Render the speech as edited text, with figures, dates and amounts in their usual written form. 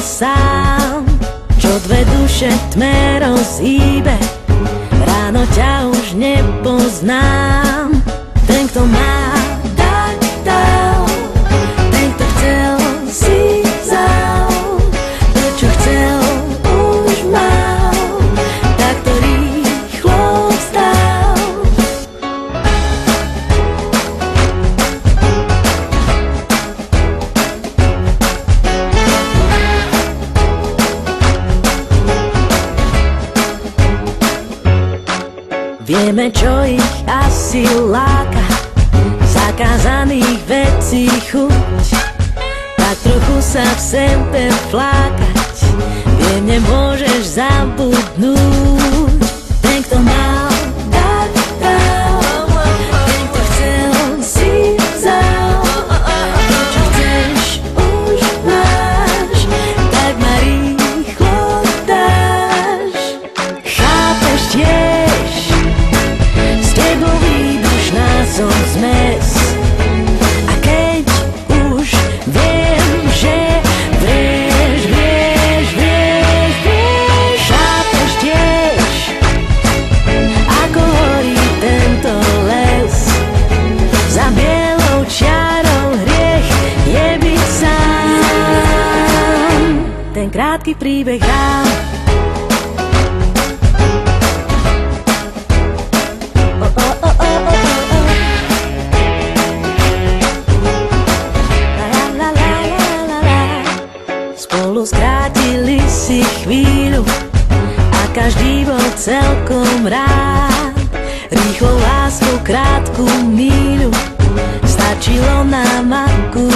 sám, čo dve duše tme rozhýbe. Ráno ťa už nepoznám. Ten, kto má, tak dal. Ten, kto chcel, si vzal. To, čo chcel, už mal. Tak to rýchlo vstal. Vieme, čo ich asi láka, zakázaných vecí chuť, tak trochu sa v sebe flákať. Viem, nemôžeš zabudnúť. Ten, kto mal, tak dal. Ten, kto chcel, si vzal. To, čo chceš, už máš, tak ma rýchlo dáš. Chápeš tiež, s tebou výbušná som zmes. A keď už viem, že vieš, chápeš tiež, ako horí tento les. Za bielou čiarou hriech je byť sám. Ten krátky príbeh dám. Spolu skrátili si chvíľu a každý bol celkom rád. Rýchlo lásku krátku míľu stačilo nám ako